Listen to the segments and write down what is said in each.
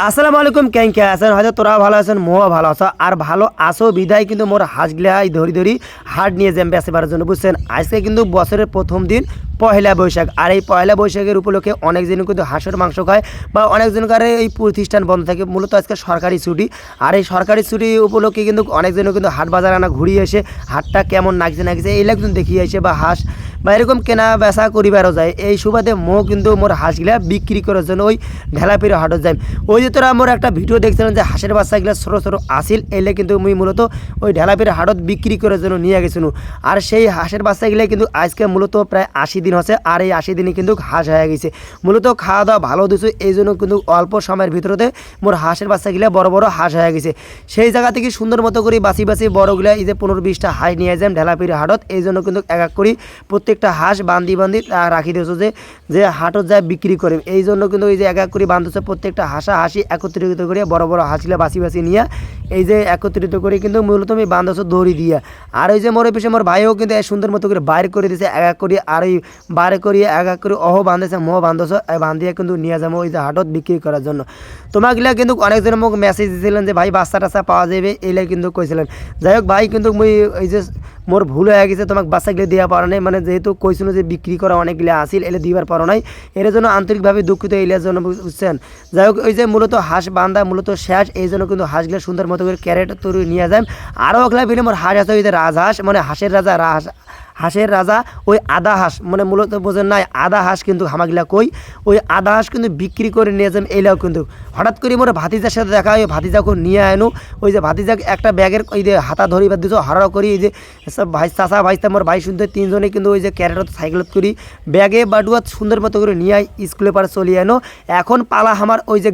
আসসালামু আলাইকুম কেঙ্কে আছেন হয়তো তোরা ভালো আছেন মোয়া ভালো আছো আর ভালো আসো বিদায় কিন্তু মোর হাঁসগুলাই ধরি ধরি হাট নিয়ে যাম বেচবার জন্য বুঝছেন আজকে কিন্তু বছরের প্রথম দিন পয়লা বৈশাখ আর এই পয়লা বৈশাখের উপলক্ষে অনেকজন কিন্তু হাঁসের মাংস খায় বা অনেকজনকার এই প্রতিষ্ঠান বন্ধ থাকে মূলত আজকে সরকারি ছুটি আর এই সরকারি ছুটি উপলক্ষে কিন্তু অনেকজন কিন্তু হাট বাজার আনা ঘুরিয়ে এসে হাটটা কেমন নাগছে এই একজন দেখিয়ে এসে বা হাঁস বা এরকম কেনা বেচা করিবারও যায় এই সুবাদে কিন্তু মোর হাঁসগুলা বিক্রি করার জন্য ওই ঢেলাপির হাটত যাই ওই যে তোরা মোর একটা ভিডিও দেখছিলাম যে হাঁসের বাচ্চাগুলো ছোটো ছোটো আসিল এলে কিন্তু মুই মূলত ওই ঢেলাপির হাটত বিক্রি করার জন্য নিয়ে গেছিলাম আর সেই হাঁসের বাচ্চাগুলো কিন্তু আজকে মূলত প্রায় 80 দিন হচ্ছে আর এই 80 দিনে কিন্তু হাঁস হয়ে গেছে মূলত খাওয়া দাওয়া ভালো দিচ্ছে এই জন্য কিন্তু অল্প সময়ের ভিতরতে মোর হাঁসের বাচ্চাগুলো বড় বড় হাঁস হয়ে গেছে সেই জায়গা থেকে সুন্দর মতো করে বাছি বাছি বড়গুলো এই যে 15-20টা হাঁস নিয়ে যাম ঢেলাপির হাটত এই জন্য কিন্তু এক এক করি প্রত্যেকটা হাঁস বান্ধি রাখি দিয়েছো যে হাটত যায় বিক্রি করে এই জন্য কিন্তু এই যে এক এক করে বান্ধছে প্রত্যেকটা হাঁসি একত্রিত করে বড় বড় হাঁসগুলো বাছি বাছি নিয়ে এই যে একত্রিত করে কিন্তু মূলত আমি বান্ধছো দড়ি দিয়ে আর ওই যে মোর পিছিয়ে মোর ভাইও কিন্তু সুন্দর মতো করে বাইর করে দিয়েছে এক এক করে আর ওই বাইরে করিয়ে এক এক করে অহ বান্ধেছে মোহ বান্ধছ বান্ধিয়ে কিন্তু নিয়ে যাবো ওই যে হাটত বিক্রি করার জন্য তোমাগুলা কিন্তু অনেকজন মোক মেসেজ দিয়েছিলেন যে ভাই বাচ্চা টাচ্চা পাওয়া যাবে এইলে কিন্তু কইছিলেন যাই হোক ভাই কিন্তু মুই এই যে মোর ভুল হয়ে গেছে তোমাকে বাচ্চাগুলো দেওয়া পারো নাই মানে যেহেতু কইছিল যে বিক্রি করা অনেকগুলো আসিল এলে দিবার পারো নাই এর জন্য আন্তরিকভাবে দুঃখিত এলের জন্য বুঝছেন যাই হোক ওই যে মূলত হাঁস বান্ধা মূলত শেষ এই জন্য কিন্তু হাঁসগুলো সুন্দর মতো করে ক্যারেট তৈরি নিয়ে যায় আরও ওগুলা বিলে মোর হাঁস আছে ওই যে রাজহাঁস মানে হাঁসের রাজা ওই আদা হাঁস মানে মূলত বোঝেন নাই আদা হাঁস কিন্তু হামাগিলা কই ওই আদা হাঁস কিন্তু বিক্রি করে নিয়ে যান এইলাও কিন্তু হঠাৎ করে মোর ভাতিজার সাথে দেখা ওই ভাতিজাকে নিয়ে আনো ওই যে ভাতিজাকে একটা ব্যাগের ওই যে হাতা ধরিবার দিছো হরাও করি এই যে সব ভাই চাষা ভাইস্তা মোর ভাই শুনতে তিনজনে কিন্তু ওই যে ক্যারেটত সাইকেলত করি ব্যাগে বাডুয়াত সুন্দর মতো করে নিয়ে আই স্কুলে পারে চলিয়ে আনো এখন পালা আমার ওই যে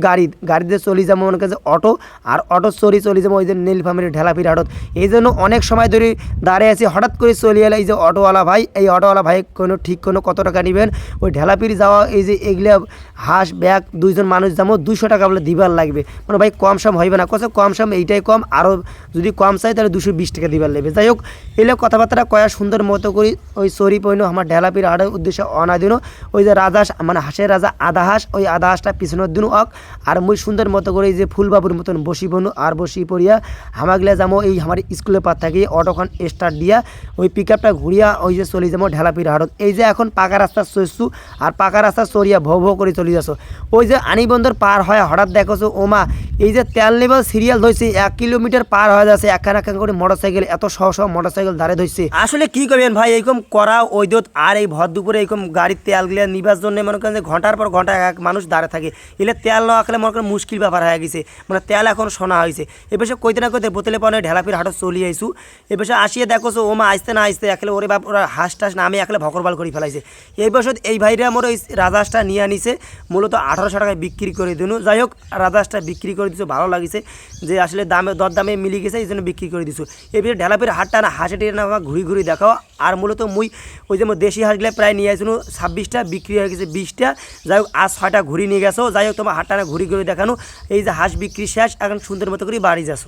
গাড়িতে চলি যাবো মনে কাছে অটো আর অটো চলি যাবো ওই যে নীলফামারী ঢেলাপির হাটত এই জন্য অনেক সময় ধরে দাঁড়িয়ে আছি হঠাৎ করে চলিয়ে এলে এই যে অটোওয়ালা ভাই এই অটোওয়ালা ভাই কোনো কত টাকা নেবেন ওই ঢেলাপির যাওয়া এই যে এগুলা হাঁস ব্যাগ দুইজন মানুষ যাবো 200 টাকা বলে দিবার লাগবে মানে ভাই কম সম হইবে না কত কম সম এইটাই কম আরও যদি কম চাই তাহলে 220 টাকা দিবার লাগবে যাই হোক এলে কথাবার্তা কয়া সুন্দর মতো করি ওই সরি পইনো আমার ঢেলাপির হাটের উদ্দেশ্যে অনা দিন ওই যে রাজহাঁস মানে হাঁসের রাজা আদা হাঁস ওই আদা হাঁসটা পিছনের দিন অক আর মুই সুন্দর মতো করে এই যে ফুলবাবুর মতন বসি বনু আর বসি পড়িয়া হামাগলে যাবো এই আমার স্কুলের পার থাকি অটোখান স্টার্ট দিয়া ওই পিক আপটা ঘুরিয়া ওই যে চলে যাবো ঢেলাপির হাটত এই যে এখন পাকা রাস্তা চলছু আর পাকা রাস্তা চড়িয়া ভৌ ভৌ করে চলে যাচ্ছ ওই যে আনিবন্দর পার হয় হঠাৎ দেখছো ওমা এই যে তেল নেবার সিরিয়াল ধরছে 1 কিলোমিটার পার হয়ে যাচ্ছে একখান করে মোটরসাইকেল এত সহ মোটরসাইকেল ধারে ধরছে আসলে কি করবেন ভাই এইরকম করা ওই দোত আর এই ভর দুপুরে এইরকম গাড়ির তেল গিলা নিবার জন্য মনে করেন যে ঘন্টার পর ঘন্টা এক মানুষ দাঁড়ে থাকে এলে তেল না আঁকলে মনে করেন মুশকিল ব্যাপার হয়ে গেছে মানে তেল এখন শোনা হয়েছে এবার কইতে না কইতে বোতলে পানে ঢেলাপির হাটত চলি আইসু এবার আসিয়ে দেখোছো ওমা আসতে না আসতে একলে ওরে বাপ ওরা হাঁস টাস না আমি একলে ভকরবাল করে ফেলাইছে এই বছর এই ভাইরা আমার ওই রাজহাঁসটা নিয়ে আনিছে মূলত 1800 টাকায় বিক্রি করে দিন যাই হোক রাজহাঁসটা বিক্রি করে দিছো ভালো লাগিছে যে আসলে দরদামে মিলি গেছে এই জন্য বিক্রি করে দিছো এবার ঢেলাপির হাটটা না হাঁসে টেনে না ঘুরি দেখাও আর মূলত মুই ওই যে দেশি হাঁসগুলো প্রায় নিয়ে আসুন 26টা বিক্রি হয়ে গেছে 20টা যাই হোক আজ 6টা ঘুরি নিয়ে গেছো যাই হোক তোমার হাটটা না ঘুরি দেখানো এই যে হাঁস বিক্রি শেষ এখন সুন্দর মতো করে বাড়ি যাচ্ছ।